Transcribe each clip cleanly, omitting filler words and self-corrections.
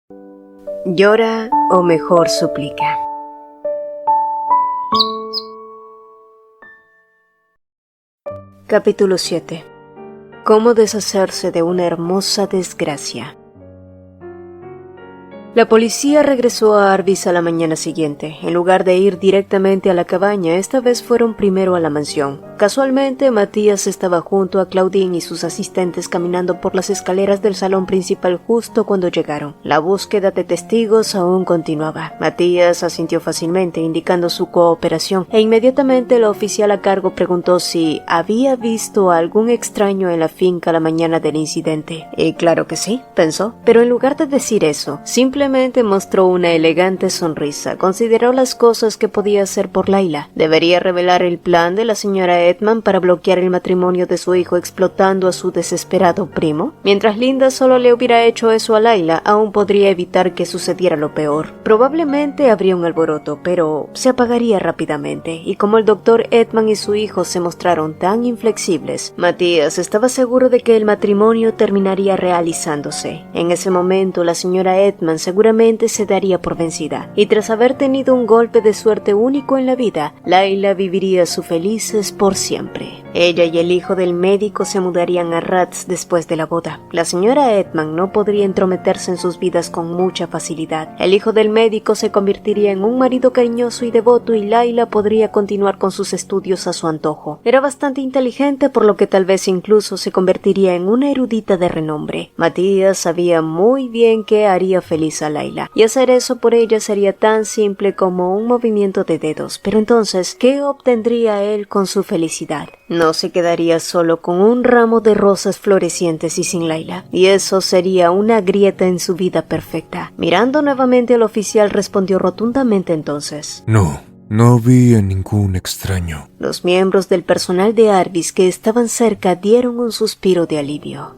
Llora o mejor suplica. Capítulo 7. Cómo deshacerse de una hermosa desgracia. La policía regresó a Arvis a la mañana siguiente. En lugar de ir directamente a la cabaña, esta vez fueron primero a la mansión. Casualmente, Matías estaba junto a Claudine y sus asistentes caminando por las escaleras del salón principal justo cuando llegaron. La búsqueda de testigos aún continuaba. Matías asintió fácilmente, indicando su cooperación, e inmediatamente la oficial a cargo preguntó si había visto a algún extraño en la finca la mañana del incidente. Y claro que sí, pensó, pero en lugar de decir eso, simplemente mostró una elegante sonrisa. Consideró las cosas que podía hacer por Layla. Debería revelar el plan de la señora Edman para bloquear el matrimonio de su hijo explotando a su desesperado primo. Mientras Linda solo le hubiera hecho eso a Layla, aún podría evitar que sucediera lo peor. Probablemente habría un alboroto, pero se apagaría rápidamente, y como el doctor Edman y su hijo se mostraron tan inflexibles, Matías estaba seguro de que el matrimonio terminaría realizándose. En ese momento, la señora Edman seguramente se daría por vencida, y tras haber tenido un golpe de suerte único en la vida, Layla viviría sus felices por siempre. Ella y el hijo del médico se mudarían a Rats después de la boda. La señora Edman no podría entrometerse en sus vidas con mucha facilidad. El hijo del médico se convertiría en un marido cariñoso y devoto, y Layla podría continuar con sus estudios a su antojo. Era bastante inteligente, por lo que tal vez incluso se convertiría en una erudita de renombre. Matías sabía muy bien que haría feliz a Layla, y hacer eso por ella sería tan simple como un movimiento de dedos. Pero entonces, ¿qué obtendría él con su felicidad? No se quedaría solo con un ramo de rosas florecientes y sin Layla, y eso sería una grieta en su vida perfecta. Mirando nuevamente al oficial, respondió rotundamente entonces: No vi a ningún extraño. Los miembros del personal de Arvis que estaban cerca dieron un suspiro de alivio.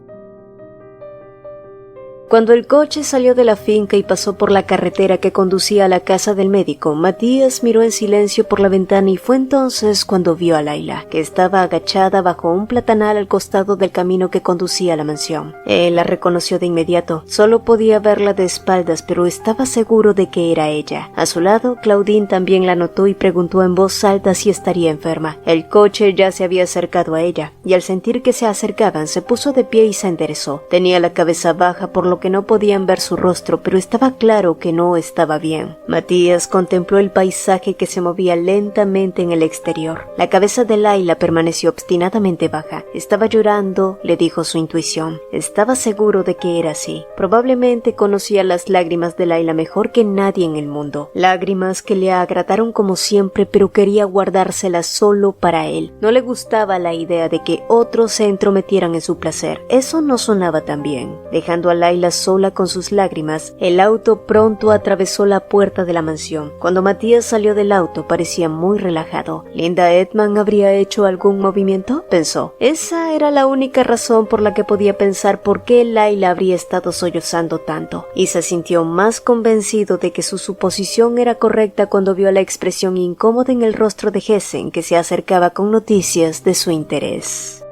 Cuando el coche salió de la finca y pasó por la carretera que conducía a la casa del médico, Matías miró en silencio por la ventana, y fue entonces cuando vio a Layla, que estaba agachada bajo un platanal al costado del camino que conducía a la mansión. Él la reconoció de inmediato. Solo podía verla de espaldas, pero estaba seguro de que era ella. A su lado, Claudine también la notó y preguntó en voz alta si estaría enferma. El coche ya se había acercado a ella, y al sentir que se acercaban, se puso de pie y se enderezó. Tenía la cabeza baja, por lo que no podían ver su rostro, pero estaba claro que no estaba bien. Matías contempló el paisaje que se movía lentamente en el exterior. La cabeza de Layla permaneció obstinadamente baja. Estaba llorando, le dijo su intuición. Estaba seguro de que era así. Probablemente conocía las lágrimas de Layla mejor que nadie en el mundo. Lágrimas que le agradaron como siempre, pero quería guardárselas solo para él. No le gustaba la idea de que otros se entrometieran en su placer. Eso no sonaba tan bien. Dejando a Layla sola con sus lágrimas, el auto pronto atravesó la puerta de la mansión. Cuando Matías salió del auto, parecía muy relajado. ¿Linda Edman habría hecho algún movimiento?, pensó. Esa era la única razón por la que podía pensar por qué Layla habría estado sollozando tanto, y se sintió más convencido de que su suposición era correcta cuando vio la expresión incómoda en el rostro de Hessen, que se acercaba con noticias de su interés.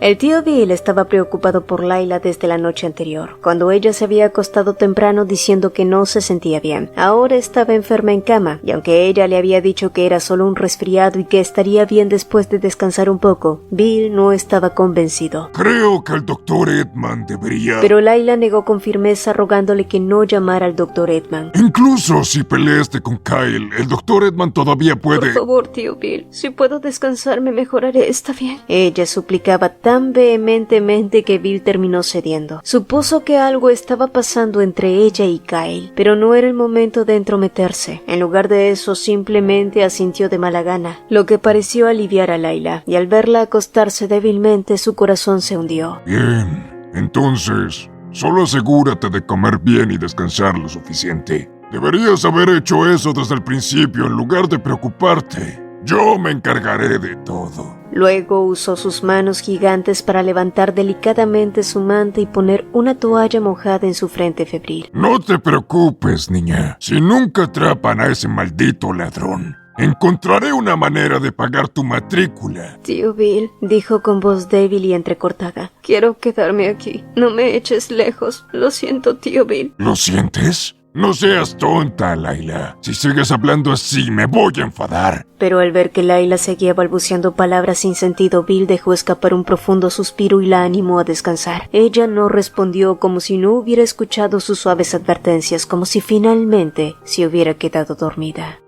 El tío Bill estaba preocupado por Layla desde la noche anterior, cuando ella se había acostado temprano diciendo que no se sentía bien. Ahora estaba enferma en cama, y aunque ella le había dicho que era solo un resfriado y que estaría bien después de descansar un poco, Bill no estaba convencido. Creo que el doctor Edman debería... Pero Layla negó con firmeza, rogándole que no llamara al doctor Edman. Incluso si peleaste con Kyle, el doctor Edman todavía puede... Por favor, tío Bill, si puedo descansar me mejoraré, ¿está bien? Ella suplicaba tan vehementemente que Bill terminó cediendo. Supuso que algo estaba pasando entre ella y Kyle, pero no era el momento de entrometerse. En lugar de eso, simplemente asintió de mala gana, lo que pareció aliviar a Layla, y al verla acostarse débilmente, su corazón se hundió. Bien, entonces, solo asegúrate de comer bien y descansar lo suficiente. Deberías haber hecho eso desde el principio en lugar de preocuparte. Yo me encargaré de todo. Luego usó sus manos gigantes para levantar delicadamente su manta y poner una toalla mojada en su frente febril. No te preocupes, niña. Si nunca atrapan a ese maldito ladrón, Encontraré una manera de pagar tu matrícula. Tío Bill, dijo con voz débil y entrecortada. Quiero quedarme aquí. No me eches lejos. Lo siento, tío Bill. ¿Lo sientes? No seas tonta, Layla. Si sigues hablando así, me voy a enfadar. Pero al ver que Layla seguía balbuceando palabras sin sentido, Bill dejó escapar un profundo suspiro y la animó a descansar. Ella no respondió, como si no hubiera escuchado sus suaves advertencias, como si finalmente se hubiera quedado dormida.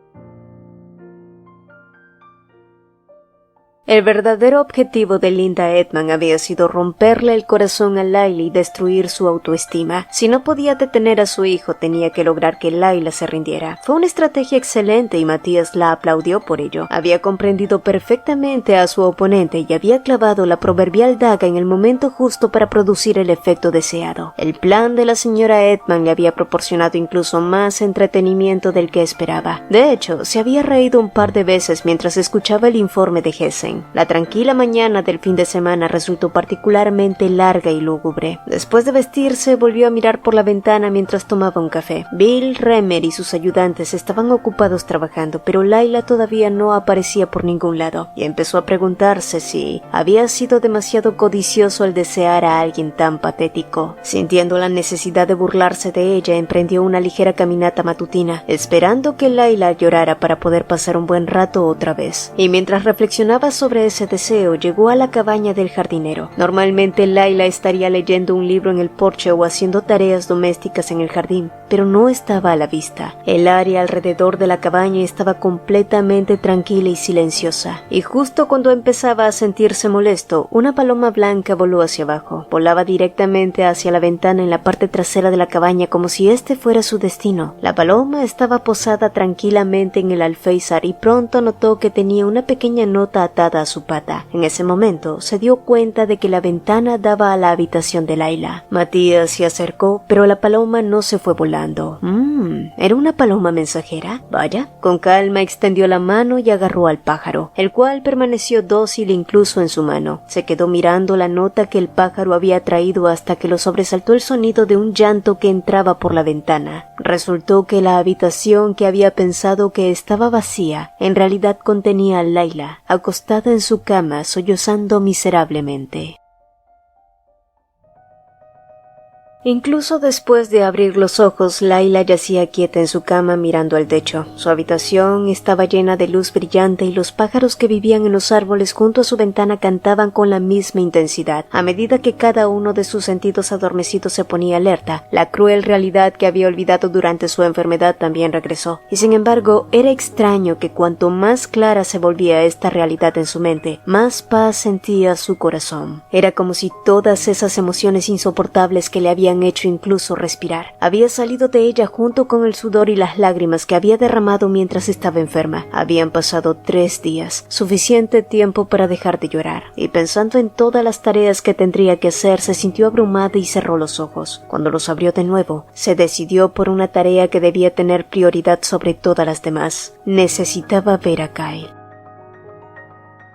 El verdadero objetivo de Linda Edman había sido romperle el corazón a Layla y destruir su autoestima. Si no podía detener a su hijo, tenía que lograr que Layla se rindiera. Fue una estrategia excelente y Matías la aplaudió por ello. Había comprendido perfectamente a su oponente y había clavado la proverbial daga en el momento justo para producir el efecto deseado. El plan de la señora Edman le había proporcionado incluso más entretenimiento del que esperaba. De hecho, se había reído un par de veces mientras escuchaba el informe de Hessen. La tranquila mañana del fin de semana resultó particularmente larga y lúgubre. Después de vestirse, volvió a mirar por la ventana mientras tomaba un café. Bill, Remer y sus ayudantes estaban ocupados trabajando, pero Layla todavía no aparecía por ningún lado, y empezó a preguntarse si había sido demasiado codicioso al desear a alguien tan patético. Sintiendo la necesidad de burlarse de ella, emprendió una ligera caminata matutina, esperando que Layla llorara para poder pasar un buen rato otra vez. Y mientras reflexionaba sobre ese deseo, llegó a la cabaña del jardinero. Normalmente Layla estaría leyendo un libro en el porche o haciendo tareas domésticas en el jardín, pero no estaba a la vista. El área alrededor de la cabaña estaba completamente tranquila y silenciosa, y justo cuando empezaba a sentirse molesto, una paloma blanca voló hacia abajo. Volaba directamente hacia la ventana en la parte trasera de la cabaña como si este fuera su destino. La paloma estaba posada tranquilamente en el alféizar y pronto notó que tenía una pequeña nota atada a su pata. En ese momento se dio cuenta de que la ventana daba a la habitación de Layla. Matías se acercó, pero la paloma no se fue volando. ¿Era una paloma mensajera? Vaya. Con calma extendió la mano y agarró al pájaro, el cual permaneció dócil incluso en su mano. Se quedó mirando la nota que el pájaro había traído hasta que lo sobresaltó el sonido de un llanto que entraba por la ventana. Resultó que la habitación que había pensado que estaba vacía, en realidad contenía a Layla, acostada en su cama, sollozando miserablemente. Incluso después de abrir los ojos, Layla yacía quieta en su cama mirando al techo. Su habitación estaba llena de luz brillante y los pájaros que vivían en los árboles junto a su ventana cantaban con la misma intensidad. A medida que cada uno de sus sentidos adormecidos se ponía alerta, la cruel realidad que había olvidado durante su enfermedad también regresó. Y sin embargo, era extraño que cuanto más clara se volvía esta realidad en su mente, más paz sentía su corazón. Era como si todas esas emociones insoportables que le habían hecho incluso respirar había salido de ella junto con el sudor y las lágrimas que había derramado mientras estaba enferma. Habían pasado 3 días, suficiente tiempo para dejar de llorar, y pensando en todas las tareas que tendría que hacer, se sintió abrumada y cerró los ojos. Cuando los abrió de nuevo, se decidió por una tarea que debía tener prioridad sobre todas las demás. Necesitaba ver a Kyle.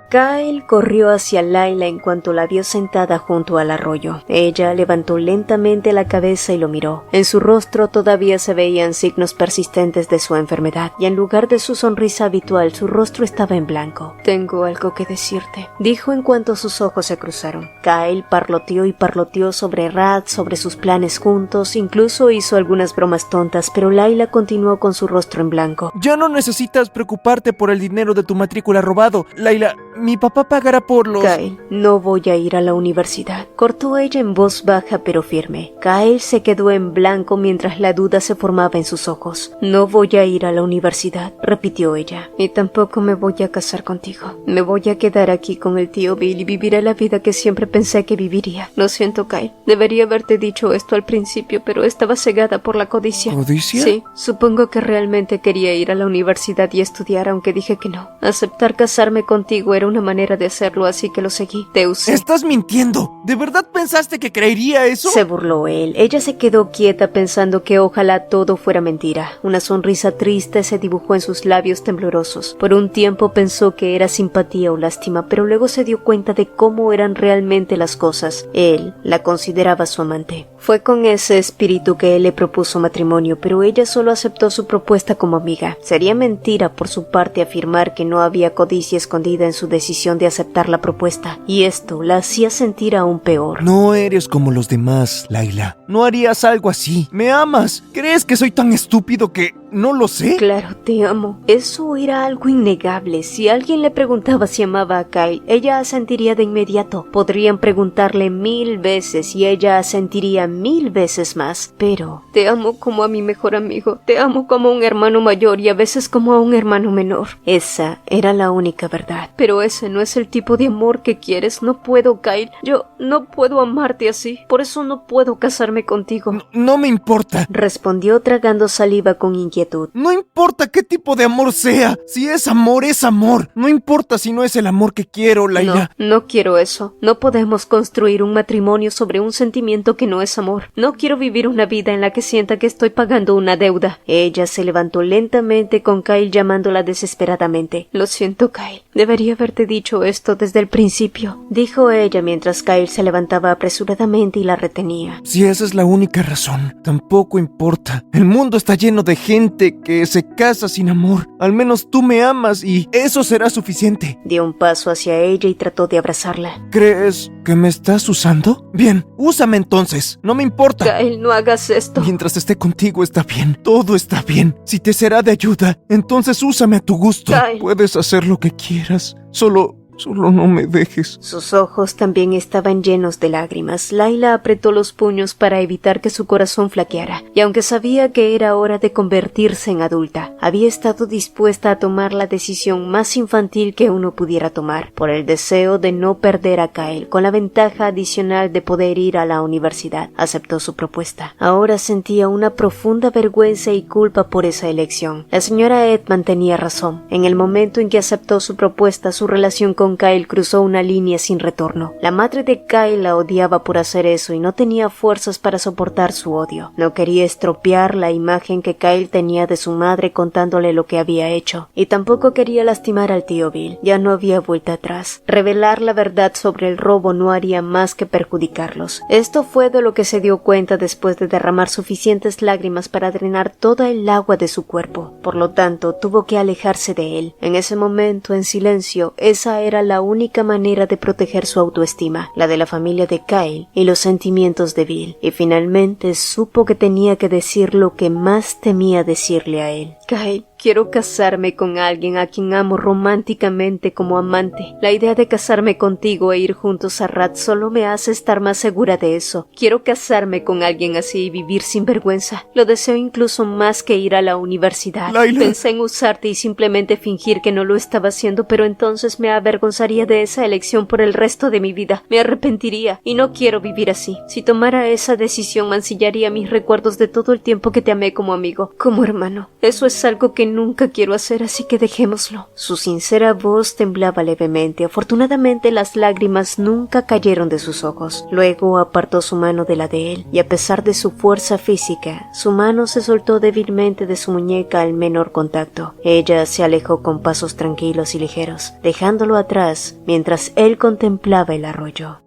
Kyle corrió hacia Layla en cuanto la vio sentada junto al arroyo. Ella levantó lentamente la cabeza y lo miró. En su rostro todavía se veían signos persistentes de su enfermedad, y en lugar de su sonrisa habitual, su rostro estaba en blanco. «Tengo algo que decirte», dijo en cuanto sus ojos se cruzaron. Kyle parloteó y parloteó sobre Rad, sobre sus planes juntos, incluso hizo algunas bromas tontas, pero Layla continuó con su rostro en blanco. «Ya no necesitas preocuparte por el dinero de tu matrícula robado, Layla. Mi papá pagará por los...» «Kyle, no voy a ir a la universidad», cortó ella en voz baja pero firme. Kyle se quedó en blanco mientras la duda se formaba en sus ojos. «No voy a ir a la universidad», repitió ella. «Y tampoco me voy a casar contigo. Me voy a quedar aquí con el tío Bill y viviré la vida que siempre pensé que viviría. Lo siento, Kyle. Debería haberte dicho esto al principio, pero estaba cegada por la codicia». ¿Codicia? Sí, supongo que realmente quería ir a la universidad y estudiar, aunque dije que no. Aceptar casarme contigo era una manera de hacerlo, así que lo seguí. Te usé. ¡Estás mintiendo! ¿De verdad pensaste que creería eso? Se burló él. Ella se quedó quieta pensando que ojalá todo fuera mentira. Una sonrisa triste se dibujó en sus labios temblorosos. Por un tiempo pensó que era simpatía o lástima, pero luego se dio cuenta de cómo eran realmente las cosas. Él la consideraba su amante. Fue con ese espíritu que él le propuso matrimonio, pero ella solo aceptó su propuesta como amiga. Sería mentira por su parte afirmar que no había codicia escondida en su decisión de aceptar la propuesta, y esto la hacía sentir aún peor. No eres como los demás, Layla. No harías algo así. ¿Me amas? ¿Crees que soy tan estúpido que no lo sé? Claro, te amo. Eso era algo innegable. Si alguien le preguntaba si amaba a Kyle, ella asentiría de inmediato. Podrían preguntarle 1000 veces y ella asentiría 1000 veces más. Pero te amo como a mi mejor amigo. Te amo como a un hermano mayor y a veces como a un hermano menor. Esa era la única verdad. Pero ese no es el tipo de amor que quieres. No puedo, Kyle. Yo no puedo amarte así. Por eso no puedo casarme contigo. No me importa. Respondió tragando saliva con inquietud. No importa qué tipo de amor sea. Si es amor, es amor. No importa si no es el amor que quiero, Layla. No quiero eso. No podemos construir un matrimonio sobre un sentimiento que no es amor. No quiero vivir una vida en la que sienta que estoy pagando una deuda. Ella se levantó lentamente con Kyle llamándola desesperadamente. Lo siento, Kyle. Debería haberte dicho esto desde el principio, dijo ella mientras Kyle se levantaba apresuradamente y la retenía. Si esa es la única razón, tampoco importa. El mundo está lleno de gente que se casa sin amor. Al menos tú me amas y eso será suficiente. Dio un paso hacia ella y trató de abrazarla. ¿Crees que me estás usando? Bien, úsame entonces. No me importa. Kyle, no hagas esto. Mientras esté contigo está bien. Todo está bien. Si te será de ayuda, entonces úsame a tu gusto. Kyle. Puedes hacer lo que quieras. Solo no me dejes. Sus ojos también estaban llenos de lágrimas. Layla apretó los puños para evitar que su corazón flaqueara, y aunque sabía que era hora de convertirse en adulta, había estado dispuesta a tomar la decisión más infantil que uno pudiera tomar, por el deseo de no perder a Kyle, con la ventaja adicional de poder ir a la universidad. Aceptó su propuesta. Ahora sentía una profunda vergüenza y culpa por esa elección. La señora Edman tenía razón. En el momento en que aceptó su propuesta, su relación con Kyle cruzó una línea sin retorno. La madre de Kyle la odiaba por hacer eso y no tenía fuerzas para soportar su odio. No quería estropear la imagen que Kyle tenía de su madre contándole lo que había hecho, y tampoco quería lastimar al tío Bill. Ya no había vuelta atrás. Revelar la verdad sobre el robo no haría más que perjudicarlos. Esto fue de lo que se dio cuenta después de derramar suficientes lágrimas para drenar toda el agua de su cuerpo. Por lo tanto, tuvo que alejarse de él. En ese momento, en silencio, esa era la única manera de proteger su autoestima, la de la familia de Kyle y los sentimientos de Bill, y finalmente supo que tenía que decir lo que más temía decirle a él. Kyle, quiero casarme con alguien a quien amo románticamente como amante. La idea de casarme contigo e ir juntos a Rat solo me hace estar más segura de eso. Quiero casarme con alguien así y vivir sin vergüenza. Lo deseo incluso más que ir a la universidad. Layla. Pensé en usarte y simplemente fingir que no lo estaba haciendo, pero entonces me avergonzaría de esa elección por el resto de mi vida. Me arrepentiría y no quiero vivir así. Si tomara esa decisión mancillaría mis recuerdos de todo el tiempo que te amé como amigo, como hermano. Eso es algo que nunca quiero hacer, así que dejémoslo. Su sincera voz temblaba levemente. Afortunadamente las lágrimas nunca cayeron de sus ojos. Luego apartó su mano de la de él, y a pesar de su fuerza física, su mano se soltó débilmente de su muñeca al menor contacto. Ella se alejó con pasos tranquilos y ligeros, dejándolo atrás mientras él contemplaba el arroyo.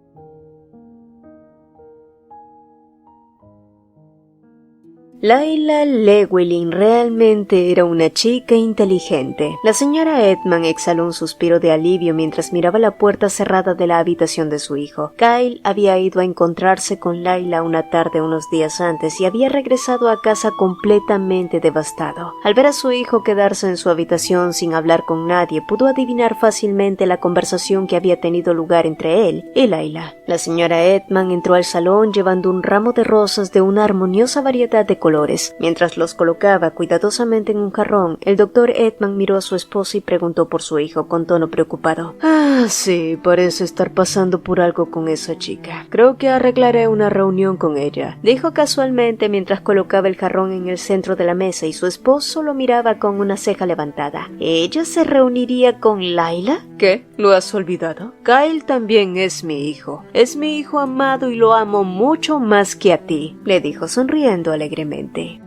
Layla Llewellyn realmente era una chica inteligente. La señora Edman exhaló un suspiro de alivio mientras miraba la puerta cerrada de la habitación de su hijo. Kyle había ido a encontrarse con Layla una tarde unos días antes y había regresado a casa completamente devastado. Al ver a su hijo quedarse en su habitación sin hablar con nadie, pudo adivinar fácilmente la conversación que había tenido lugar entre él y Layla. La señora Edman entró al salón llevando un ramo de rosas de una armoniosa variedad de colores colores. Mientras los colocaba cuidadosamente en un jarrón, el doctor Edman miró a su esposa y preguntó por su hijo con tono preocupado. Sí, parece estar pasando por algo con esa chica. Creo que arreglaré una reunión con ella, dijo casualmente mientras colocaba el jarrón en el centro de la mesa y su esposo lo miraba con una ceja levantada. ¿Ella se reuniría con Layla? ¿Qué? ¿Lo has olvidado? Kyle también es mi hijo. Es mi hijo amado y lo amo mucho más que a ti, le dijo sonriendo alegremente.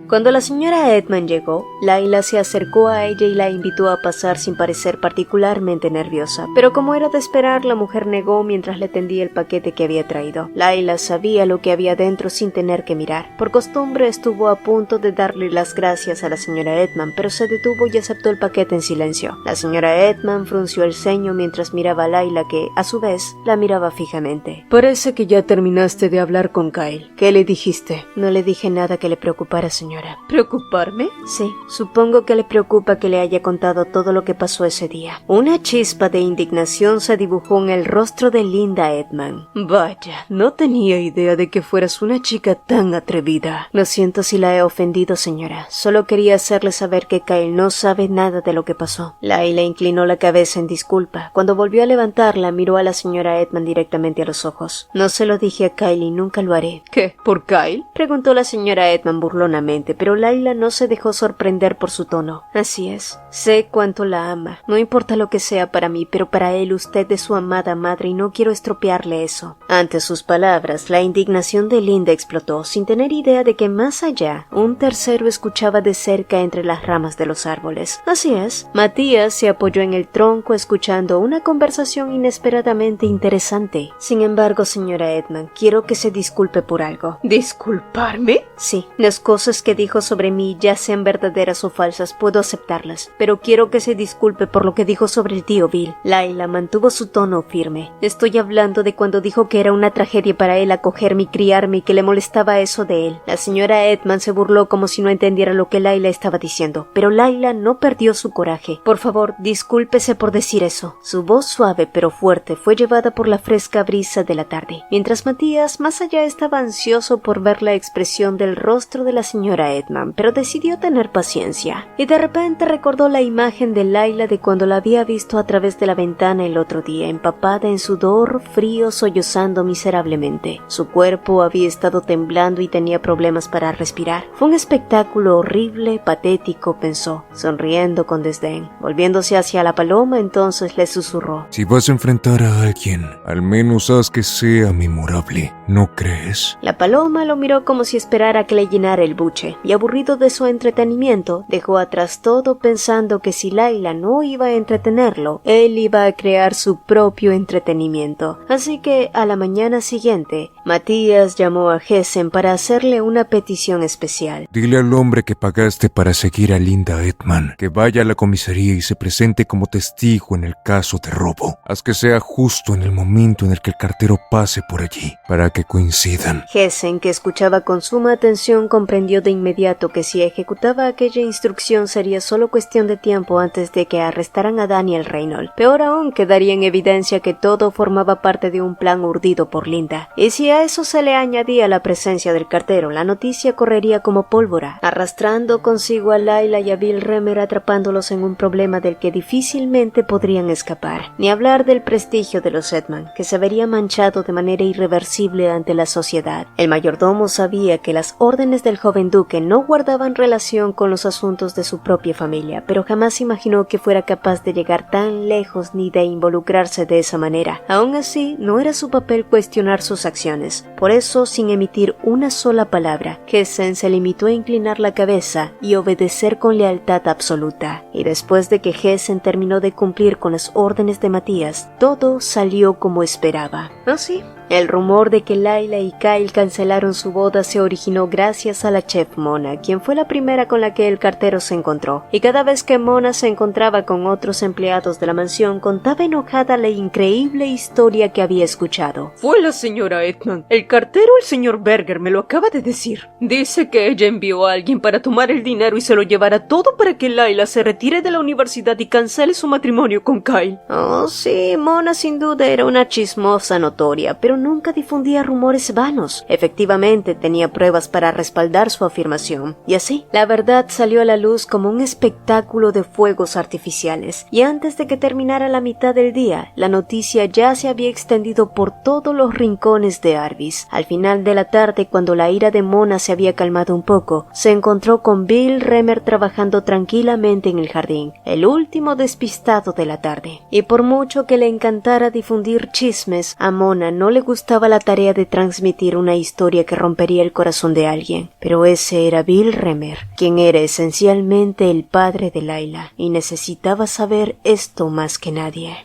Cuando la señora Edman llegó, Layla se acercó a ella y la invitó a pasar sin parecer particularmente nerviosa, pero como era de esperar, la mujer negó mientras le tendía el paquete que había traído. Layla sabía lo que había dentro sin tener que mirar. Por costumbre estuvo a punto de darle las gracias a la señora Edman, pero se detuvo y aceptó el paquete en silencio. La señora Edman frunció el ceño mientras miraba a Layla, que, a su vez, la miraba fijamente. Parece que ya terminaste de hablar con Kyle. ¿Qué le dijiste? No le dije nada que le preocupara, señora. ¿Preocuparme? Sí, supongo que le preocupa que le haya contado todo lo que pasó ese día. Una chispa de indignación se dibujó en el rostro de Linda Edman. Vaya, no tenía idea de que fueras una chica tan atrevida. Lo siento si la he ofendido, señora. Solo quería hacerle saber que Kyle no sabe nada de lo que pasó. Layla inclinó la cabeza en disculpa. Cuando volvió a levantarla, miró a la señora Edman directamente a los ojos. No se lo dije a Kyle y nunca lo haré. ¿Qué? ¿Por Kyle? Preguntó la señora Edman burlonamente, pero Layla no se dejó sorprender por su tono. Así es, sé cuánto la ama. No importa lo que sea para mí, pero para él usted es su amada madre y no quiero estropearle eso. Ante sus palabras, la indignación de Linda explotó, sin tener idea de que más allá, un tercero escuchaba de cerca entre las ramas de los árboles. Así es, Matías se apoyó en el tronco escuchando una conversación inesperadamente interesante. Sin embargo, señora Edman, quiero que se disculpe por algo. ¿Disculparme? Sí, las cosas que dijo sobre mí, ya sean verdaderas o falsas, puedo aceptarlas, pero quiero que se disculpe por lo que dijo sobre el tío Bill. Layla mantuvo su tono firme. Estoy hablando de cuando dijo que era una tragedia para él acogerme y criarme y que le molestaba eso de él. La señora Edman se burló como si no entendiera lo que Layla estaba diciendo, pero Layla no perdió su coraje. Por favor, discúlpese por decir eso. Su voz suave pero fuerte fue llevada por la fresca brisa de la tarde, mientras Matías más allá estaba ansioso por ver la expresión del rostro de la señora Edman, pero decidió tener paciencia. Y de repente recordó la imagen de Layla de cuando la había visto a través de la ventana el otro día, empapada en sudor frío, sollozando miserablemente. Su cuerpo había estado temblando y tenía problemas para respirar. Fue un espectáculo horrible, patético, pensó, sonriendo con desdén. Volviéndose hacia la paloma, entonces le susurró: Si vas a enfrentar a alguien, al menos haz que sea memorable, ¿no crees? La paloma lo miró como si esperara que le llenara el buche, y aburrido de su entretenimiento, dejó atrás todo pensando que si Layla no iba a entretenerlo, él iba a crear su propio entretenimiento. Así que, a la mañana siguiente, Matías llamó a Hessen para hacerle una petición especial. Dile al hombre que pagaste para seguir a Linda Edman que vaya a la comisaría y se presente como testigo en el caso de robo. Haz que sea justo en el momento en el que el cartero pase por allí, para que coincidan. Hessen, que escuchaba con suma atención, comprendió de inmediato que si ejecutaba aquella instrucción sería solo cuestión de tiempo antes de que arrestaran a Daniel Reynolds. Peor aún, quedaría en evidencia que todo formaba parte de un plan urdido por Linda. Y si a eso se le añadía la presencia del cartero, la noticia correría como pólvora, arrastrando consigo a Layla y a Bill Remer, atrapándolos en un problema del que difícilmente podrían escapar. Ni hablar del prestigio de los Edman, que se vería manchado de manera irreversible ante la sociedad. El mayordomo sabía que las órdenes del joven duque no guardaban relación con los asuntos de su propia familia, pero jamás imaginó que fuera capaz de llegar tan lejos ni de involucrarse de esa manera. Aún así, no era su papel cuestionar sus acciones. Por eso, sin emitir una sola palabra, Hessen se limitó a inclinar la cabeza y obedecer con lealtad absoluta. Y después de que Hessen terminó de cumplir con las órdenes de Matías, todo salió como esperaba. ¿Ah, sí? El rumor de que Layla y Kyle cancelaron su boda se originó gracias a la chef Mona, quien fue la primera con la que el cartero se encontró, y cada vez que Mona se encontraba con otros empleados de la mansión contaba enojada la increíble historia que había escuchado. Fue la señora Edman. El cartero, el señor Berger, me lo acaba de decir. Dice que ella envió a alguien para tomar el dinero y se lo llevara todo para que Layla se retire de la universidad y cancele su matrimonio con Kyle. Oh, sí, Mona sin duda era una chismosa notoria, pero pero nunca difundía rumores vanos. Efectivamente, tenía pruebas para respaldar su afirmación. Y así, la verdad salió a la luz como un espectáculo de fuegos artificiales. Y antes de que terminara la mitad del día, la noticia ya se había extendido por todos los rincones de Arby's. Al final de la tarde, cuando la ira de Mona se había calmado un poco, se encontró con Bill Remer trabajando tranquilamente en el jardín, el último despistado de la tarde. Y por mucho que le encantara difundir chismes, a Mona no le gustaba la tarea de transmitir una historia que rompería el corazón de alguien. Pero ese era Bill Remer, quien era esencialmente el padre de Layla, y necesitaba saber esto más que nadie.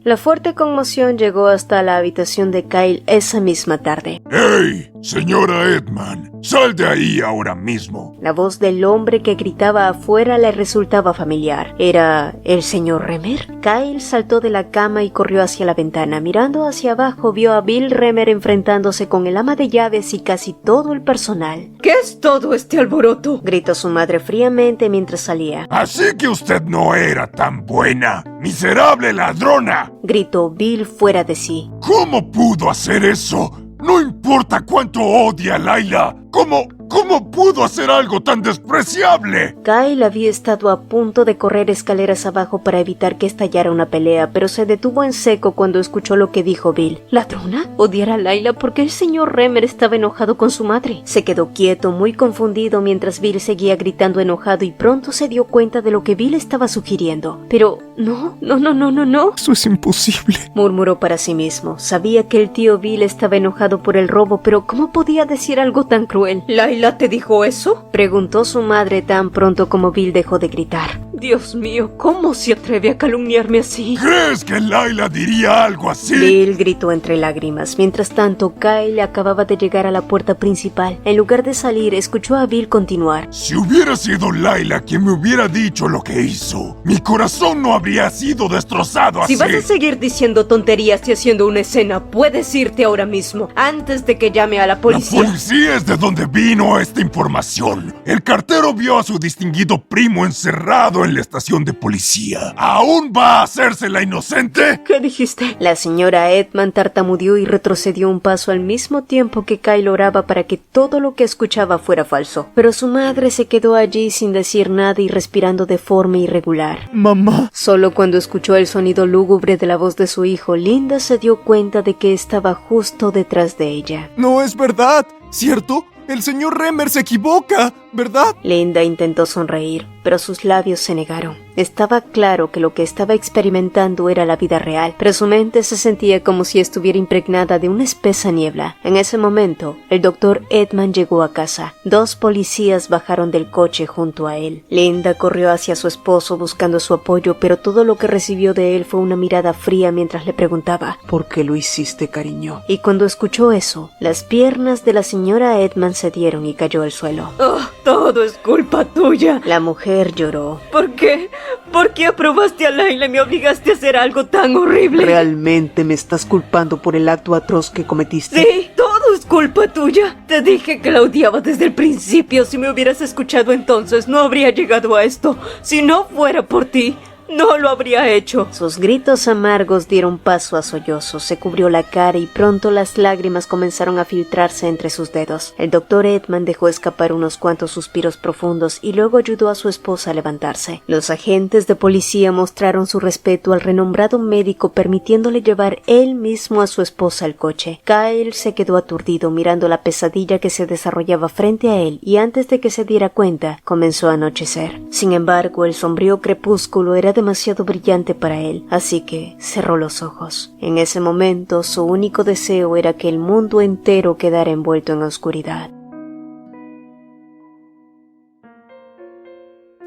La fuerte conmoción llegó hasta la habitación de Kyle esa misma tarde. ¡Hey, señora Edman! ¡Sal de ahí ahora mismo! La voz del hombre que gritaba afuera le resultaba familiar. ¿Era el señor Remer? Kyle saltó de la cama y corrió hacia la ventana. Mirando hacia abajo, vio a Bill Remer enfrentándose con el ama de llaves y casi todo el personal. ¿Qué es todo este alboroto?, gritó su madre fríamente mientras salía. Así que usted no era tan buena, miserable ladrona, gritó Bill fuera de sí. ¿Cómo pudo hacer eso? No importa cuánto odia a Layla. ¿Cómo pudo hacer algo tan despreciable? Kyle había estado a punto de correr escaleras abajo para evitar que estallara una pelea, pero se detuvo en seco cuando escuchó lo que dijo Bill. ¿Ladrona? ¿Odiar a Layla porque el señor Remer estaba enojado con su madre? Se quedó quieto, muy confundido, mientras Bill seguía gritando enojado, y pronto se dio cuenta de lo que Bill estaba sugiriendo. Pero no. Eso es imposible, murmuró para sí mismo. Sabía que el tío Bill estaba enojado por el robo, pero ¿cómo podía decir algo tan cruel? ¿Layla te dijo eso?, preguntó su madre tan pronto como Bill dejó de gritar. Dios mío, ¿cómo se atreve a calumniarme así? ¿Crees que Layla diría algo así? Bill gritó entre lágrimas. Mientras tanto, Kyle acababa de llegar a la puerta principal. En lugar de salir, escuchó a Bill continuar. Si hubiera sido Layla quien me hubiera dicho lo que hizo, mi corazón no habría sido destrozado así. Si vas a seguir diciendo tonterías y haciendo una escena, puedes irte ahora mismo, antes de que llame a la policía. La policía es de donde vino esta información. El cartero vio a su distinguido primo encerrado en la estación de policía. ¿Aún va a hacerse la inocente? ¿Qué dijiste? La señora Edman tartamudeó y retrocedió un paso al mismo tiempo que Kyle oraba para que todo lo que escuchaba fuera falso. Pero su madre se quedó allí sin decir nada y respirando de forma irregular. Mamá. Solo cuando escuchó el sonido lúgubre de la voz de su hijo, Linda se dio cuenta de que estaba justo detrás de ella. No es verdad, ¿cierto? El señor Remer se equivoca, ¿verdad? Linda intentó sonreír, pero sus labios se negaron. Estaba claro que lo que estaba experimentando era la vida real, pero su mente se sentía como si estuviera impregnada de una espesa niebla. En ese momento, el doctor Edman llegó a casa. 2 policías bajaron del coche junto a él. Linda corrió hacia su esposo buscando su apoyo, pero todo lo que recibió de él fue una mirada fría mientras le preguntaba: ¿por qué lo hiciste, cariño? Y cuando escuchó eso, las piernas de la señora Edman cedieron y cayó al suelo. Oh, todo es culpa tuya. La mujer lloró. ¿Por qué? ¿Por qué aprobaste a Layla y me obligaste a hacer algo tan horrible? ¿Realmente me estás culpando por el acto atroz que cometiste? Sí, todo es culpa tuya. Te dije que la odiaba desde el principio. Si me hubieras escuchado entonces, no habría llegado a esto. Si no fuera por ti, no lo habría hecho. Sus gritos amargos dieron paso a sollozos. Se cubrió la cara y pronto las lágrimas comenzaron a filtrarse entre sus dedos. El doctor Edman dejó escapar unos cuantos suspiros profundos y luego ayudó a su esposa a levantarse. Los agentes de policía mostraron su respeto al renombrado médico, permitiéndole llevar él mismo a su esposa al coche. Kyle se quedó aturdido mirando la pesadilla que se desarrollaba frente a él, y antes de que se diera cuenta, comenzó a anochecer. Sin embargo, el sombrío crepúsculo era demasiado brillante para él, así que cerró los ojos. En ese momento, su único deseo era que el mundo entero quedara envuelto en oscuridad.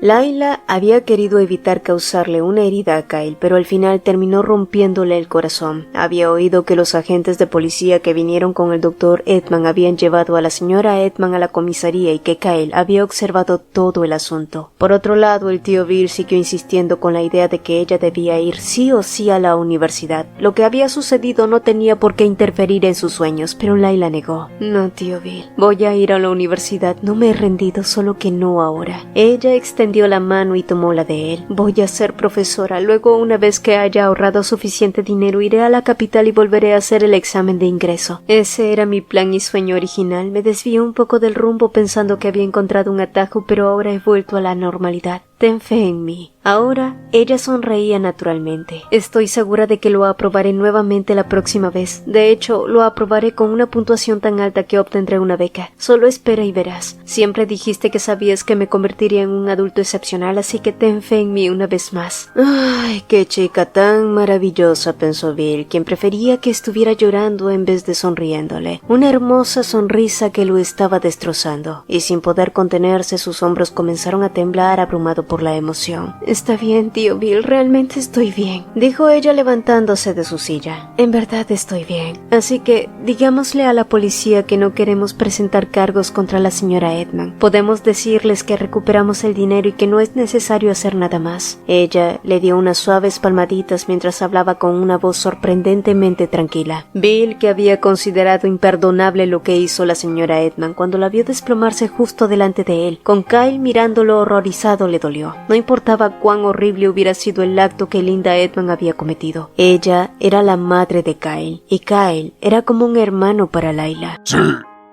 Layla había querido evitar causarle una herida a Kyle, pero al final terminó rompiéndole el corazón. Había oído que los agentes de policía que vinieron con el doctor Edman habían llevado a la señora Edman a la comisaría y que Kyle había observado todo el asunto. Por otro lado, el tío Bill siguió insistiendo con la idea de que ella debía ir sí o sí a la universidad. Lo que había sucedido no tenía por qué interferir en sus sueños, pero Layla negó. No, tío Bill, voy a ir a la universidad, no me he rendido, solo que no ahora. Ella extendió tendió la mano y tomó la de él. Voy a ser profesora. Luego, una vez que haya ahorrado suficiente dinero, iré a la capital y volveré a hacer el examen de ingreso. Ese era mi plan y sueño original. Me desvié un poco del rumbo pensando que había encontrado un atajo, pero ahora he vuelto a la normalidad. Ten fe en mí. Ahora, ella sonreía naturalmente. Estoy segura de que lo aprobaré nuevamente la próxima vez. De hecho, lo aprobaré con una puntuación tan alta que obtendré una beca. Solo espera y verás. Siempre dijiste que sabías que me convertiría en un adulto excepcional, así que ten fe en mí una vez más. Ay, qué chica tan maravillosa, pensó Bill, quien prefería que estuviera llorando en vez de sonriéndole. Una hermosa sonrisa que lo estaba destrozando, y sin poder contenerse, sus hombros comenzaron a temblar, abrumado por la emoción. Está bien, tío Bill, realmente estoy bien, dijo ella levantándose de su silla. En verdad estoy bien. Así que digámosle a la policía que no queremos presentar cargos contra la señora Edman. Podemos decirles que recuperamos el dinero y que no es necesario hacer nada más. Ella le dio unas suaves palmaditas mientras hablaba con una voz sorprendentemente tranquila. Bill, que había considerado imperdonable lo que hizo la señora Edman cuando la vio desplomarse justo delante de él, con Kyle mirándolo horrorizado, le dolió. No importaba cuán horrible hubiera sido el acto que Linda Edman había cometido. Ella era la madre de Kyle, y Kyle era como un hermano para Layla. Sí,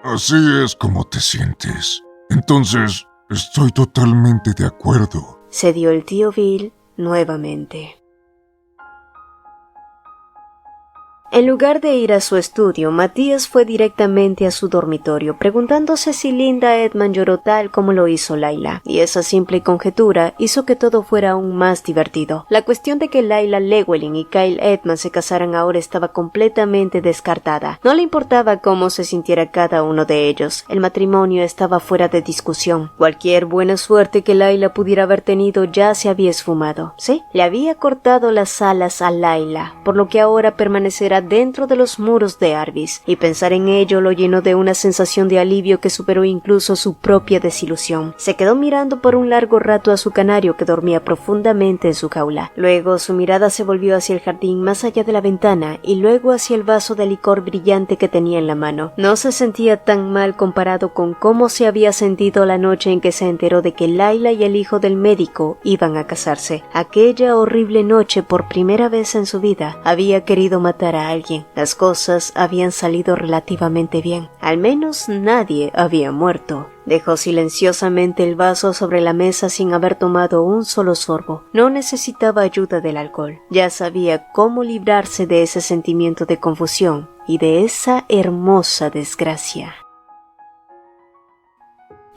así es como te sientes. Entonces, estoy totalmente de acuerdo. Se dio el tío Bill nuevamente. En lugar de ir a su estudio, Matías fue directamente a su dormitorio, preguntándose si Linda Edman lloró tal como lo hizo Layla, y esa simple conjetura hizo que todo fuera aún más divertido. La cuestión de que Layla Llewellyn y Kyle Edman se casaran ahora estaba completamente descartada. No le importaba cómo se sintiera cada uno de ellos. El matrimonio estaba fuera de discusión. Cualquier buena suerte que Layla pudiera haber tenido ya se había esfumado. Sí, le había cortado las alas a Layla, por lo que ahora permanecerá dentro de los muros de Arbis, y pensar en ello lo llenó de una sensación de alivio que superó incluso su propia desilusión. Se quedó mirando por un largo rato a su canario que dormía profundamente en su jaula. Luego su mirada se volvió hacia el jardín más allá de la ventana y luego hacia el vaso de licor brillante que tenía en la mano. No se sentía tan mal comparado con cómo se había sentido la noche en que se enteró de que Layla y el hijo del médico iban a casarse. Aquella horrible noche, por primera vez en su vida, había querido matar a alguien. Las cosas habían salido relativamente bien. Al menos nadie había muerto. Dejó silenciosamente el vaso sobre la mesa sin haber tomado un solo sorbo. No necesitaba ayuda del alcohol. Ya sabía cómo librarse de ese sentimiento de confusión y de esa hermosa desgracia.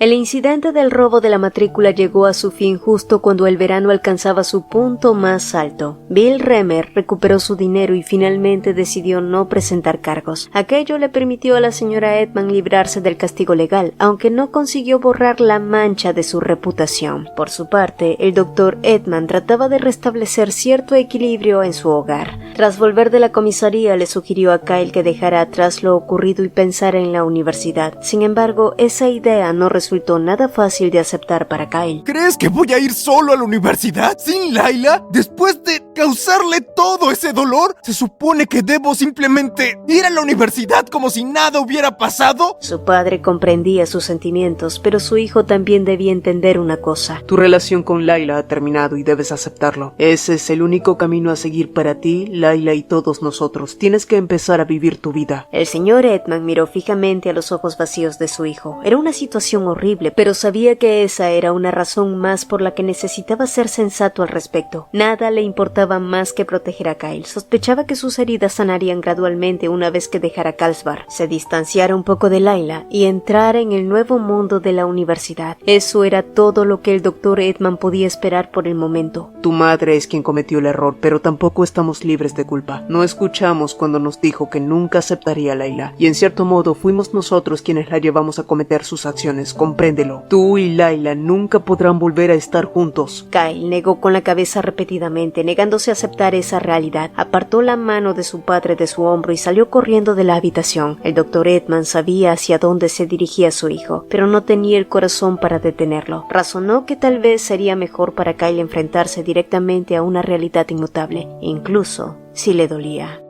El incidente del robo de la matrícula llegó a su fin justo cuando el verano alcanzaba su punto más alto. Bill Remer recuperó su dinero y finalmente decidió no presentar cargos. Aquello le permitió a la señora Edman librarse del castigo legal, aunque no consiguió borrar la mancha de su reputación. Por su parte, el doctor Edman trataba de restablecer cierto equilibrio en su hogar. Tras volver de la comisaría, le sugirió a Kyle que dejara atrás lo ocurrido y pensara en la universidad. Sin embargo, esa idea no resultó nada fácil de aceptar para Kyle. ¿Crees que voy a ir solo a la universidad? ¿Sin Layla? Después de causarle todo ese dolor, ¿se supone que debo simplemente ir a la universidad como si nada hubiera pasado? Su padre comprendía sus sentimientos, pero su hijo también debía entender una cosa. Tu relación con Layla ha terminado y debes aceptarlo. Ese es el único camino a seguir para ti, Layla y todos nosotros. Tienes que empezar a vivir tu vida. El señor Edman miró fijamente a los ojos vacíos de su hijo. Era una situación horrible, pero sabía que esa era una razón más por la que necesitaba ser sensato al respecto. Nada le importaba más que proteger a Kyle. Sospechaba que sus heridas sanarían gradualmente una vez que dejara Carlsbad, se distanciara un poco de Layla y entrara en el nuevo mundo de la universidad. Eso era todo lo que el doctor Edman podía esperar por el momento. Tu madre es quien cometió el error, pero tampoco estamos libres de culpa. No escuchamos cuando nos dijo que nunca aceptaría a Layla, y en cierto modo fuimos nosotros quienes la llevamos a cometer sus acciones. Compréndelo. Tú y Layla nunca podrán volver a estar juntos. Kyle negó con la cabeza repetidamente, negándose a aceptar esa realidad. Apartó la mano de su padre de su hombro y salió corriendo de la habitación. El doctor Edman sabía hacia dónde se dirigía su hijo, pero no tenía el corazón para detenerlo. Razonó que tal vez sería mejor para Kyle enfrentarse directamente a una realidad inmutable, incluso si le dolía.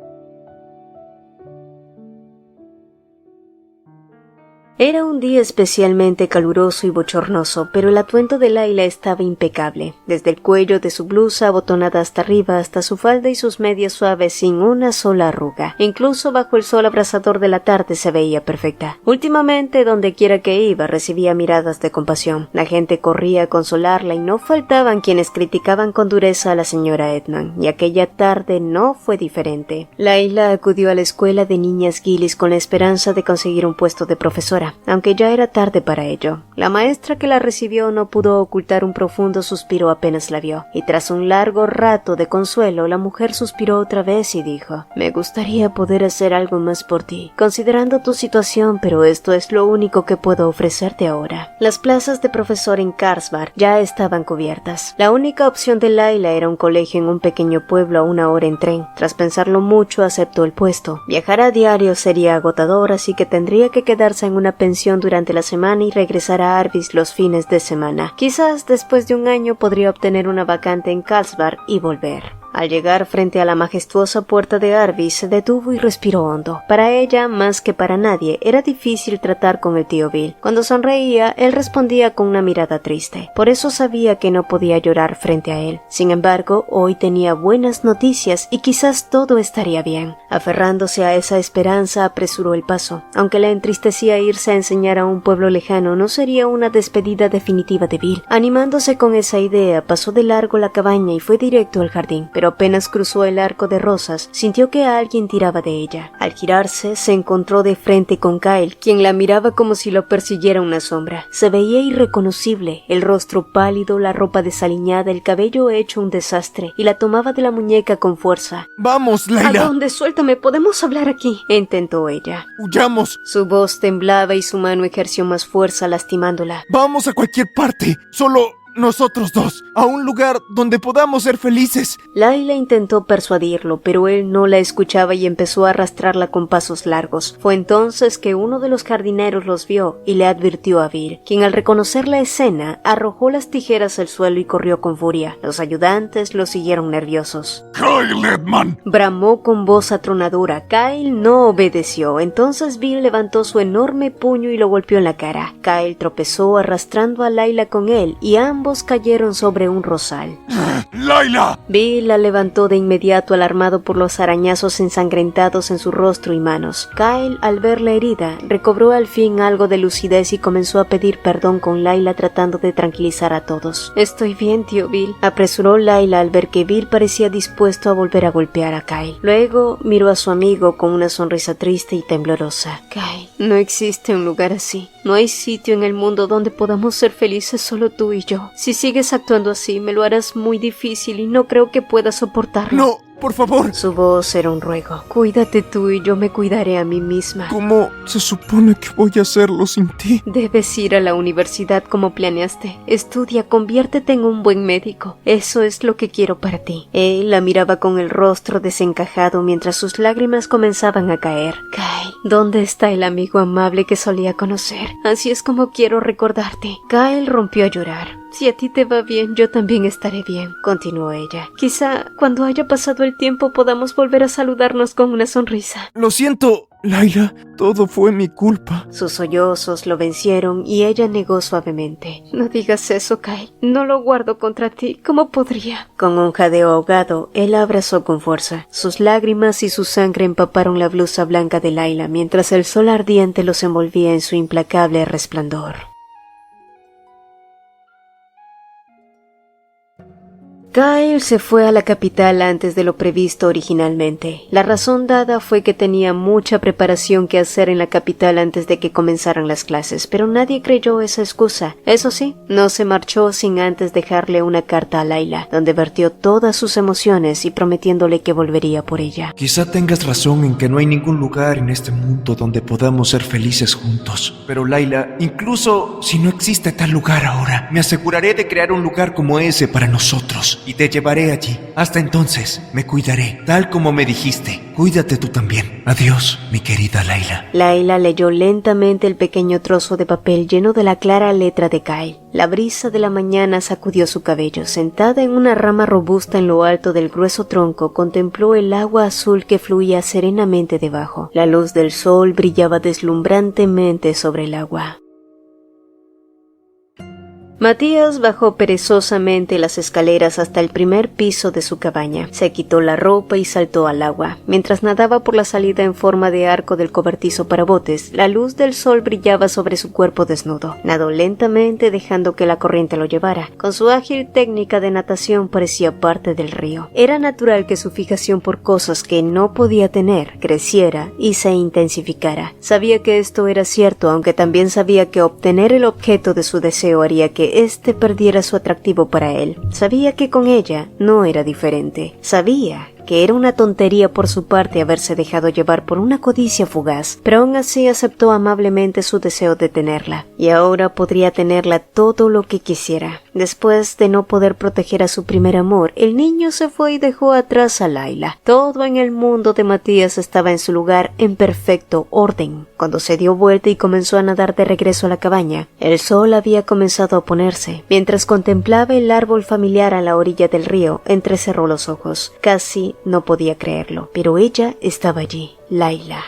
Era un día especialmente caluroso y bochornoso, pero el atuendo de Layla estaba impecable, desde el cuello de su blusa abotonada hasta arriba hasta su falda y sus medias suaves sin una sola arruga. Incluso bajo el sol abrasador de la tarde se veía perfecta. Últimamente, donde quiera que iba, recibía miradas de compasión. La gente corría a consolarla y no faltaban quienes criticaban con dureza a la señora Edman, y aquella tarde no fue diferente. Layla acudió a la escuela de niñas Gillis con la esperanza de conseguir un puesto de profesora, aunque ya era tarde para ello. La maestra que la recibió no pudo ocultar un profundo suspiro apenas la vio, y tras un largo rato de consuelo, la mujer suspiró otra vez y dijo: «Me gustaría poder hacer algo más por ti, considerando tu situación, pero esto es lo único que puedo ofrecerte ahora». Las plazas de profesor en Carlsbad ya estaban cubiertas. La única opción de Layla era un colegio en un pequeño pueblo a 1 hora en tren. Tras pensarlo mucho, aceptó el puesto. Viajar a diario sería agotador, así que tendría que quedarse en una pensión durante la semana y regresar a Arvis los fines de semana. Quizás después de un año podría obtener una vacante en Carlsbad y volver. Al llegar frente a la majestuosa puerta de Arvis, se detuvo y respiró hondo. Para ella, más que para nadie, era difícil tratar con el tío Bill. Cuando sonreía, él respondía con una mirada triste. Por eso sabía que no podía llorar frente a él. Sin embargo, hoy tenía buenas noticias y quizás todo estaría bien. Aferrándose a esa esperanza, apresuró el paso. Aunque le entristecía irse a enseñar a un pueblo lejano, no sería una despedida definitiva de Bill. Animándose con esa idea, pasó de largo la cabaña y fue directo al jardín. Pero apenas cruzó el arco de rosas, sintió que alguien tiraba de ella. Al girarse, se encontró de frente con Kyle, quien la miraba como si lo persiguiera una sombra. Se veía irreconocible, el rostro pálido, la ropa desaliñada, el cabello hecho un desastre, y la tomaba de la muñeca con fuerza. ¡Vamos, Layla! ¿A dónde? Suéltame, podemos hablar aquí, intentó ella. ¡Huyamos! Su voz temblaba y su mano ejerció más fuerza lastimándola. ¡Vamos a cualquier parte! ¡Solo nosotros dos! ¡A un lugar donde podamos ser felices! Layla intentó persuadirlo, pero él no la escuchaba y empezó a arrastrarla con pasos largos. Fue entonces que uno de los jardineros los vio y le advirtió a Bill, quien al reconocer la escena arrojó las tijeras al suelo y corrió con furia. Los ayudantes lo siguieron nerviosos. ¡Kyle Edman! Bramó con voz atronadora. Kyle no obedeció. Entonces Bill levantó su enorme puño y lo golpeó en la cara. Kyle tropezó arrastrando a Layla con él y ambos cayeron sobre un rosal. ¡Layla! Bill la levantó de inmediato, alarmado por los arañazos ensangrentados en su rostro y manos. Kyle, al ver la herida, recobró al fin algo de lucidez y comenzó a pedir perdón con Layla, tratando de tranquilizar a todos. «Estoy bien, tío Bill», apresuró Layla al ver que Bill parecía dispuesto a volver a golpear a Kyle. Luego miró a su amigo con una sonrisa triste y temblorosa. «Kyle, no existe un lugar así. No hay sitio en el mundo donde podamos ser felices solo tú y yo. Si sigues actuando así, me lo harás muy difícil y no creo que pueda soportarlo». ¡No! ¡Por favor! Su voz era un ruego. «Cuídate tú y yo me cuidaré a mí misma». ¿Cómo se supone que voy a hacerlo sin ti? «Debes ir a la universidad como planeaste. Estudia, conviértete en un buen médico. Eso es lo que quiero para ti». Él la miraba con el rostro desencajado mientras sus lágrimas comenzaban a caer. «Kyle, ¿dónde está el amigo amable que solía conocer? Así es como quiero recordarte». Kyle rompió a llorar. «Si a ti te va bien, yo también estaré bien», continuó ella. «Quizá cuando haya pasado el tiempo podamos volver a saludarnos con una sonrisa». Lo siento, Layla. Todo fue mi culpa. Sus sollozos lo vencieron y ella negó suavemente. «No digas eso, Kyle. No lo guardo contra ti. ¿Cómo podría?» Con un jadeo ahogado, él la abrazó con fuerza. Sus lágrimas y su sangre empaparon la blusa blanca de Layla mientras el sol ardiente los envolvía en su implacable resplandor. Kyle se fue a la capital antes de lo previsto originalmente. La razón dada fue que tenía mucha preparación que hacer en la capital antes de que comenzaran las clases, pero nadie creyó esa excusa. Eso sí, no se marchó sin antes dejarle una carta a Layla, donde vertió todas sus emociones y prometiéndole que volvería por ella. Quizá tengas razón en que no hay ningún lugar en este mundo donde podamos ser felices juntos. Pero Layla, incluso si no existe tal lugar ahora, me aseguraré de crear un lugar como ese para nosotros. juntos y te llevaré allí. Hasta entonces me cuidaré, tal como me dijiste. Cuídate tú también. Adiós, mi querida Layla. Layla leyó lentamente el pequeño trozo de papel lleno de la clara letra de Kyle. La brisa de la mañana sacudió su cabello. Sentada en una rama robusta en lo alto del grueso tronco, contempló el agua azul que fluía serenamente debajo. La luz del sol brillaba deslumbrantemente sobre el agua. Matías bajó perezosamente las escaleras hasta el primer piso de su cabaña. Se quitó la ropa y saltó al agua. Mientras nadaba por la salida en forma de arco del cobertizo para botes, la luz del sol brillaba sobre su cuerpo desnudo. Nadó lentamente, dejando que la corriente lo llevara. Con su ágil técnica de natación parecía parte del río. Era natural que su fijación por cosas que no podía tener creciera y se intensificara. Sabía que esto era cierto, aunque también sabía que obtener el objeto de su deseo haría que éste perdiera su atractivo para él. Sabía que con ella no era diferente. Sabía que era una tontería por su parte haberse dejado llevar por una codicia fugaz, pero aún así aceptó amablemente su deseo de tenerla, y ahora podría tenerla todo lo que quisiera. Después de no poder proteger a su primer amor, el niño se fue y dejó atrás a Layla. Todo en el mundo de Matías estaba en su lugar en perfecto orden. Cuando se dio vuelta y comenzó a nadar de regreso a la cabaña, el sol había comenzado a ponerse. Mientras contemplaba el árbol familiar a la orilla del río, entrecerró los ojos. Casi no podía creerlo, pero ella estaba allí, Layla.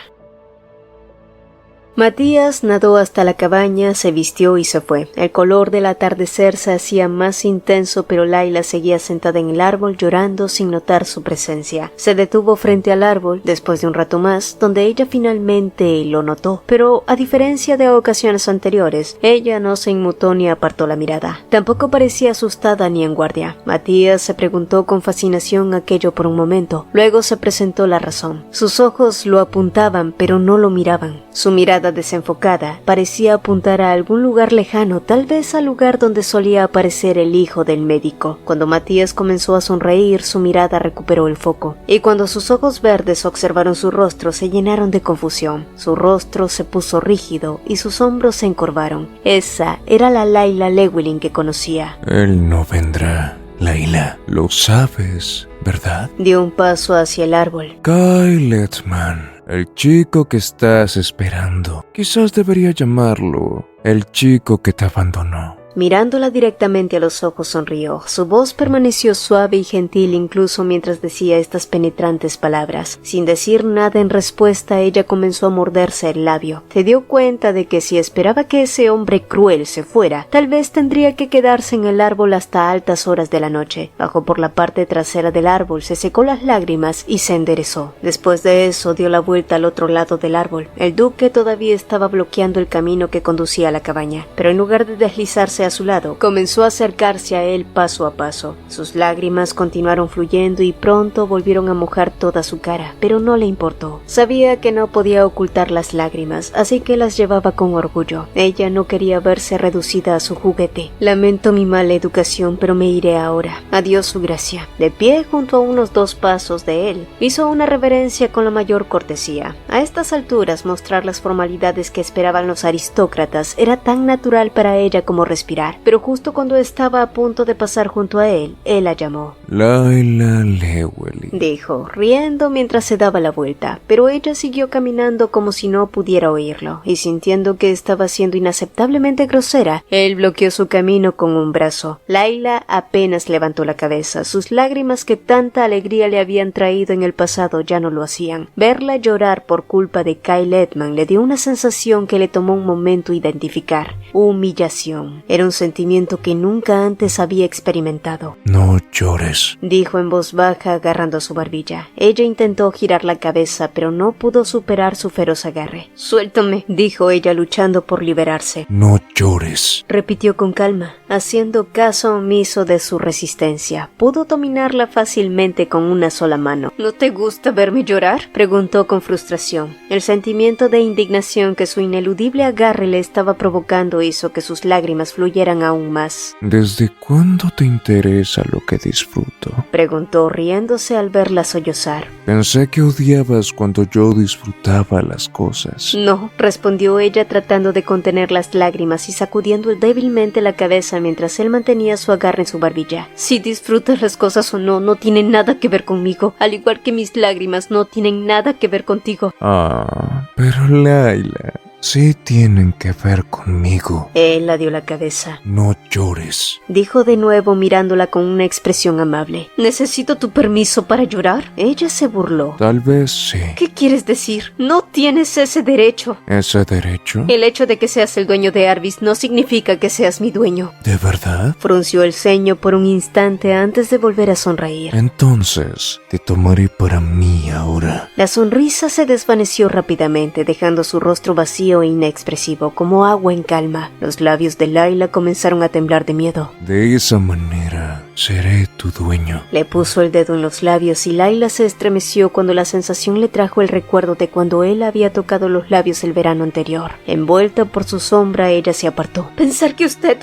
Matías nadó hasta la cabaña, se vistió y se fue. El color del atardecer se hacía más intenso, pero Layla seguía sentada en el árbol llorando sin notar su presencia. Se detuvo frente al árbol, después de un rato más, donde ella finalmente lo notó, pero a diferencia de ocasiones anteriores, ella no se inmutó ni apartó la mirada. Tampoco parecía asustada ni en guardia. Matías se preguntó con fascinación aquello por un momento. Luego se presentó la razón. Sus ojos lo apuntaban, pero no lo miraban. Su mirada desenfocada parecía apuntar a algún lugar lejano, tal vez al lugar donde solía aparecer el hijo del médico. Cuando Matías comenzó a sonreír, su mirada recuperó el foco, y cuando sus ojos verdes observaron su rostro, se llenaron de confusión. Su rostro se puso rígido y sus hombros se encorvaron. Esa era la Layla Llewellyn que conocía. Él no vendrá, Layla. Lo sabes, ¿verdad? Dio un paso hacia el árbol. Kyle Edman, el chico que estás esperando. Quizás debería llamarlo el chico que te abandonó. Mirándola directamente a los ojos sonrió. Su voz permaneció suave y gentil incluso mientras decía estas penetrantes palabras. Sin decir nada en respuesta, ella comenzó a morderse el labio. Se dio cuenta de que si esperaba que ese hombre cruel se fuera, tal vez tendría que quedarse en el árbol hasta altas horas de la noche. Bajó por la parte trasera del árbol, se secó las lágrimas y se enderezó. Después de eso, dio la vuelta al otro lado del árbol. El duque todavía estaba bloqueando el camino que conducía a la cabaña, pero en lugar de deslizarse a su lado, comenzó a acercarse a él paso a paso. Sus lágrimas continuaron fluyendo y pronto volvieron a mojar toda su cara, pero no le importó. Sabía que no podía ocultar las lágrimas, así que las llevaba con orgullo. Ella no quería verse reducida a su juguete. Lamento mi mala educación, pero me iré ahora. Adiós, su gracia. De pie junto a unos 2 pasos de él, hizo una reverencia con la mayor cortesía. A estas alturas, mostrar las formalidades que esperaban los aristócratas era tan natural para ella como respirar. Pero justo cuando estaba a punto de pasar junto a él la llamó. Layla Llewellyn, dijo, riendo mientras se daba la vuelta, pero ella siguió caminando como si no pudiera oírlo, y sintiendo que estaba siendo inaceptablemente grosera, él bloqueó su camino con un brazo. Layla apenas levantó la cabeza. Sus lágrimas que tanta alegría le habían traído en el pasado ya no lo hacían. Verla llorar por culpa de Kyle Edman le dio una sensación que le tomó un momento identificar: humillación. Era un sentimiento que nunca antes había experimentado. No llores, dijo en voz baja, agarrando su barbilla. Ella intentó girar la cabeza, pero no pudo superar su feroz agarre. Suéltame, dijo ella, luchando por liberarse. No llores, repitió con calma, haciendo caso omiso de su resistencia. Pudo dominarla fácilmente con una sola mano. ¿No te gusta verme llorar?, preguntó con frustración. El sentimiento de indignación que su ineludible agarre le estaba provocando hizo que sus lágrimas fluyeran enrolleran aún más. ¿Desde cuándo te interesa lo que disfruto? Preguntó riéndose al verla sollozar. Pensé que odiabas cuando yo disfrutaba las cosas. No, respondió ella tratando de contener las lágrimas y sacudiendo débilmente la cabeza mientras él mantenía su agarre en su barbilla. Si disfrutas las cosas o no, no tiene nada que ver conmigo, al igual que mis lágrimas no tienen nada que ver contigo. Pero Layla, sí tienen que ver conmigo. Él la dio la cabeza. No llores, Dijo de nuevo mirándola con una expresión amable. ¿Necesito tu permiso para llorar? Ella se burló. Tal vez sí. ¿Qué quieres decir? No tienes ese derecho. ¿Ese derecho? El hecho de que seas el dueño de Arvis no significa que seas mi dueño. ¿De verdad? Frunció el ceño por un instante antes de volver a sonreír. Entonces, te tomaré para mí ahora. La sonrisa se desvaneció rápidamente, dejando su rostro vacío e inexpresivo, como agua en calma. Los labios de Layla comenzaron a temblar de miedo. De esa manera, seré tu dueño. Le puso el dedo en los labios y Layla se estremeció cuando la sensación le trajo el recuerdo de cuando él había tocado los labios el verano anterior. Envuelta por su sombra, ella se apartó. Pensar que usted,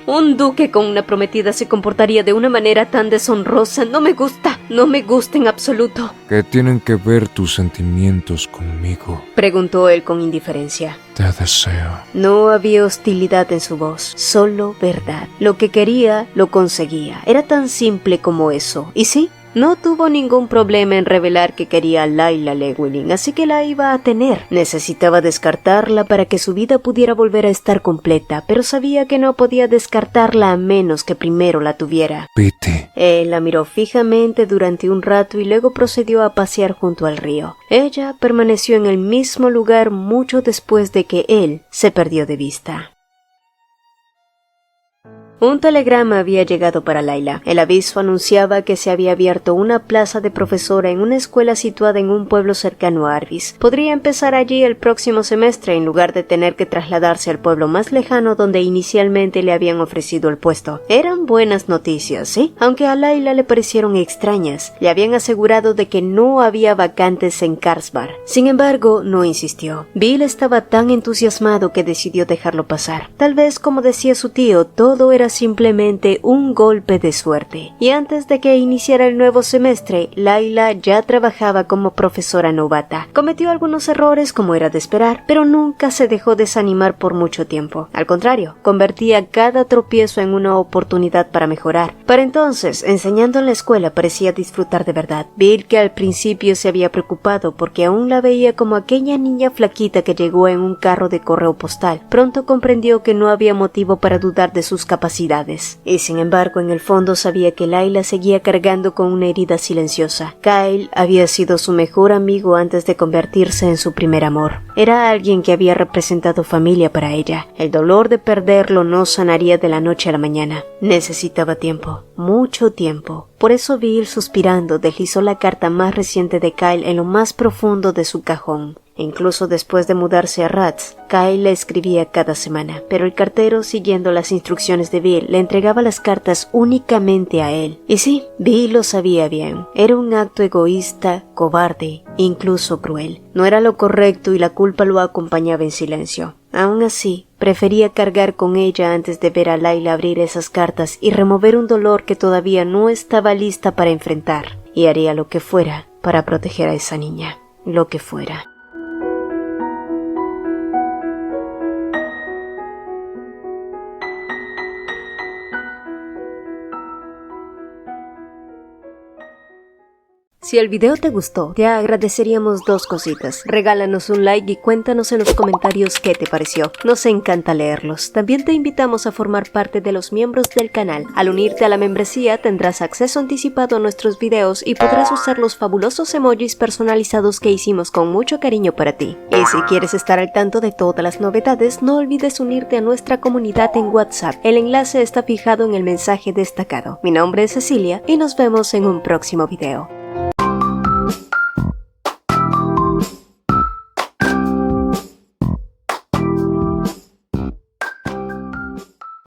un duque con una prometida, se comportaría de una manera tan deshonrosa, no me gusta en absoluto. ¿Qué tienen que ver tus sentimientos conmigo? Preguntó él con indiferencia. Te deseo. No había hostilidad en su voz, solo verdad. Lo que quería, lo conseguía. Era tan simple como eso. Y sí, no tuvo ningún problema en revelar que quería a Layla Llewellyn, así que la iba a tener. Necesitaba descartarla para que su vida pudiera volver a estar completa, pero sabía que no podía descartarla a menos que primero la tuviera. Vete. Él la miró fijamente durante un rato y luego procedió a pasear junto al río. Ella permaneció en el mismo lugar mucho después de que él se perdió de vista. Un telegrama había llegado para Layla. El aviso anunciaba que se había abierto una plaza de profesora en una escuela situada en un pueblo cercano a Arvis. Podría empezar allí el próximo semestre en lugar de tener que trasladarse al pueblo más lejano donde inicialmente le habían ofrecido el puesto. Eran buenas noticias, ¿sí? Aunque a Layla le parecieron extrañas. Le habían asegurado de que no había vacantes en Carlsbad. Sin embargo, no insistió. Bill estaba tan entusiasmado que decidió dejarlo pasar. Tal vez, como decía su tío, todo era simplemente un golpe de suerte. Y antes de que iniciara el nuevo semestre, Layla ya trabajaba como profesora novata. Cometió algunos errores como era de esperar, pero nunca se dejó desanimar por mucho tiempo. Al contrario, convertía cada tropiezo en una oportunidad para mejorar. Para entonces, enseñando en la escuela parecía disfrutar de verdad. Bill, que al principio se había preocupado porque aún la veía como aquella niña flaquita que llegó en un carro de correo postal, pronto comprendió que no había motivo para dudar de sus capacidades. Y sin embargo, en el fondo sabía que Layla seguía cargando con una herida silenciosa. Kyle había sido su mejor amigo antes de convertirse en su primer amor. Era alguien que había representado familia para ella. El dolor de perderlo no sanaría de la noche a la mañana. Necesitaba tiempo, mucho tiempo. Por eso Bill, suspirando, deslizó la carta más reciente de Kyle en lo más profundo de su cajón. Incluso después de mudarse a Rats, Kyle le escribía cada semana, pero el cartero, siguiendo las instrucciones de Bill, le entregaba las cartas únicamente a él. Y sí, Bill lo sabía bien. Era un acto egoísta, cobarde, incluso cruel. No era lo correcto y la culpa lo acompañaba en silencio. Aún así, prefería cargar con ella antes de ver a Layla abrir esas cartas y remover un dolor que todavía no estaba lista para enfrentar. Y haría lo que fuera para proteger a esa niña. Lo que fuera. Si el video te gustó, te agradeceríamos dos cositas. Regálanos un like y cuéntanos en los comentarios qué te pareció. Nos encanta leerlos. También te invitamos a formar parte de los miembros del canal. Al unirte a la membresía tendrás acceso anticipado a nuestros videos y podrás usar los fabulosos emojis personalizados que hicimos con mucho cariño para ti. Y si quieres estar al tanto de todas las novedades, no olvides unirte a nuestra comunidad en WhatsApp. El enlace está fijado en el mensaje destacado. Mi nombre es Cecilia y nos vemos en un próximo video.